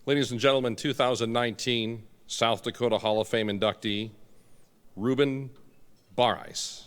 Ladies and gentlemen, 2019 South Dakota Hall of Fame inductee, Reuben Bareis.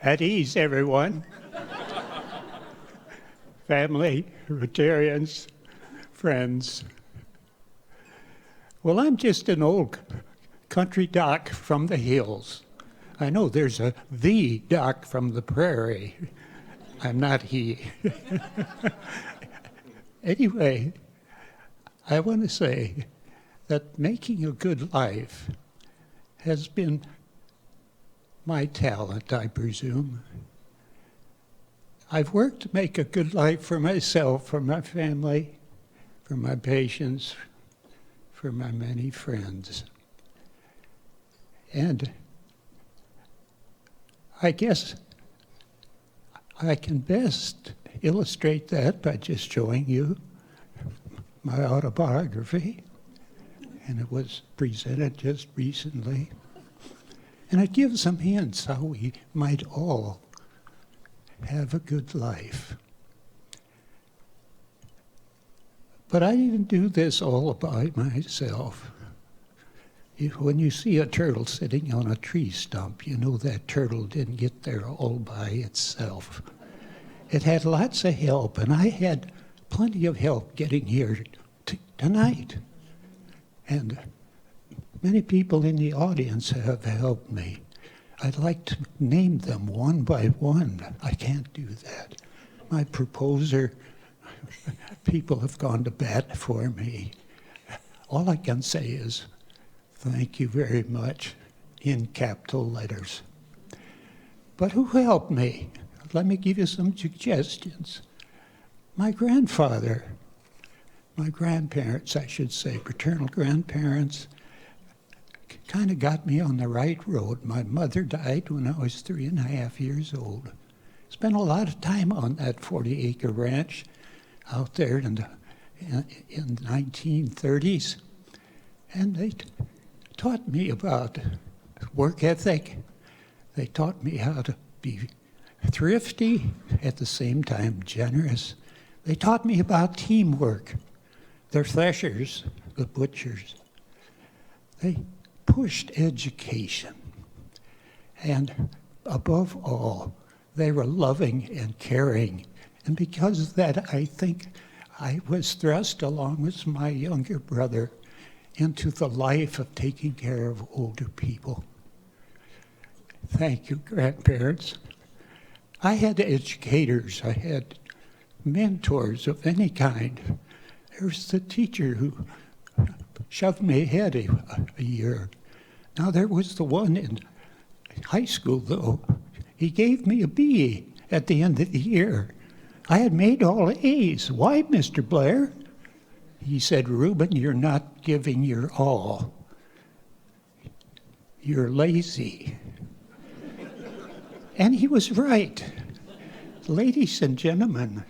At ease, everyone. Family, Rotarians, friends. Well, I'm just an old country doc from the hills. I know there's the doc from the prairie. I'm not he. Anyway, I want to say that making a good life has been my talent, I presume. I've worked to make a good life for myself, for my family, for my patients, for my many friends. And I guess I can best illustrate that by just showing you my autobiography. And it was presented just recently. And it gives some hints how we might all have a good life. But I didn't do this all by myself. When you see a turtle sitting on a tree stump, you know that turtle didn't get there all by itself. It had lots of help, and I had plenty of help getting here tonight. And many people in the audience have helped me. I'd like to name them one by one. I can't do that. My proposer, people have gone to bat for me. All I can say is, thank you very much, in capital letters. But who helped me? Let me give you some suggestions. My grandfather, my grandparents, I should say, paternal grandparents, kind of got me on the right road. My mother died when I was 3.5 years old. Spent a lot of time on that 40-acre ranch out there in the 1930s. And they taught me about work ethic. They taught me how to be thrifty, at the same time generous. They taught me about teamwork. They're threshers, the butchers. They pushed education. And above all, they were loving and caring. And because of that, I think I was thrust, along with my younger brother, into the life of taking care of older people. Thank you, grandparents. I had educators. I had mentors of any kind. There was the teacher who shoved me ahead a year. Now there was the one in high school, though. He gave me a B at the end of the year. I had made all A's. Why, Mr. Blair? He said, Reuben, you're not giving your all. You're lazy. And he was right. Ladies and gentlemen,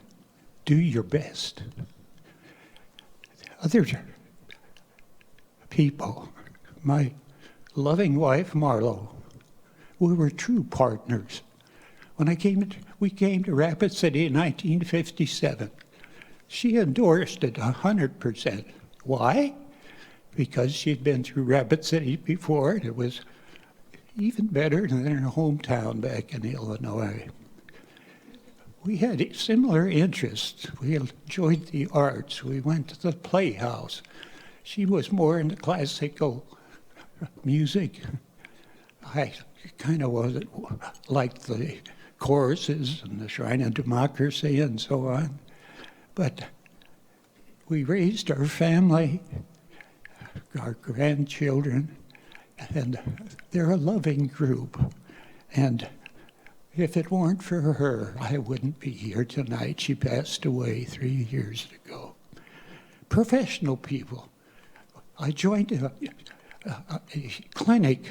do your best. Other people, my loving wife, Marlo, we were true partners. When we came to Rapid City in 1957, she endorsed it 100%. Why? Because she'd been through Rapid City before, and it was even better than her hometown back in Illinois. We had similar interests. We enjoyed the arts. We went to the Playhouse. She was more into classical music. I kind of wasn't like the choruses and the Shrine of Democracy and so on. But we raised our family, our grandchildren, and they're a loving group. And if it weren't for her, I wouldn't be here tonight. She passed away 3 years ago. Professional people. I joined a clinic,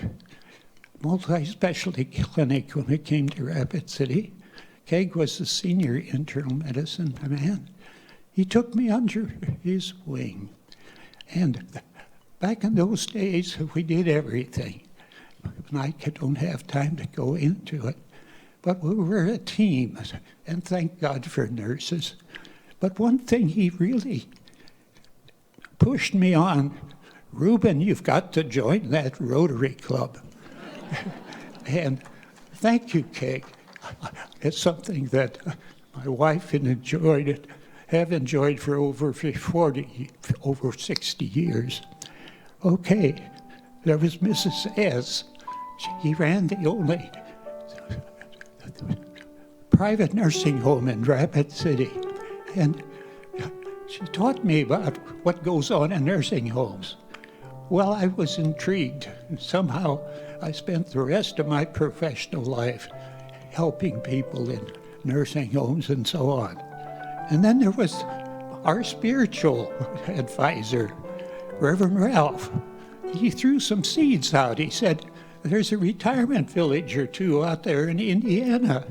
multi-specialty clinic when it came to Rapid City. Keg was the senior internal medicine man. He took me under his wing. And back in those days, we did everything. And I don't have time to go into it. But we were a team, and thank God for nurses. But one thing he really pushed me on, Reuben, you've got to join that Rotary Club. And thank you, Keg. It's something that my wife have enjoyed for over 60 years. Okay, there was Mrs. S. She ran the only private nursing home in Rapid City. And she taught me about what goes on in nursing homes. Well, I was intrigued. And somehow I spent the rest of my professional life helping people in nursing homes and so on. And then there was our spiritual advisor, Reverend Ralph. He threw some seeds out. He said, there's a retirement village or two out there in Indiana.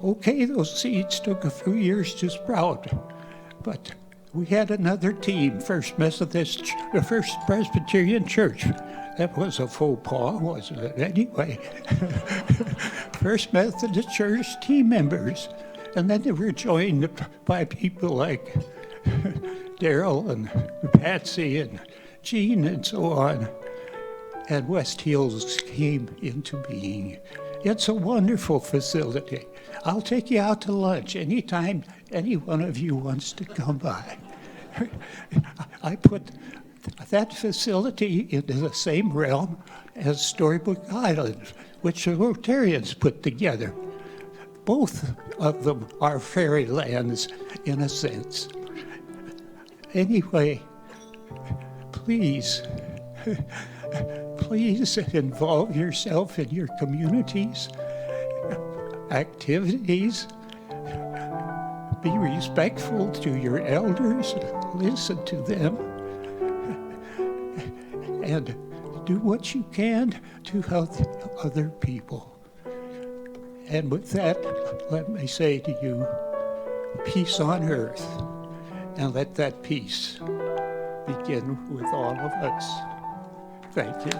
Okay, those seeds took a few years to sprout, but we had another team, First Presbyterian Church. That was a faux pas, wasn't it? Anyway, First Methodist Church team members. And then they were joined by people like Daryl and Patsy and Jean and so on. And West Hills came into being. It's a wonderful facility. I'll take you out to lunch anytime any one of you wants to come by. I put that facility into the same realm as Storybook Island, which the Rotarians put together. Both of them are fairylands in a sense. Anyway, please involve yourself in your communities, activities. Be respectful to your elders, listen to them, and do what you can to help other people. And with that, let me say to you, peace on earth, and let that peace begin with all of us. Thank you.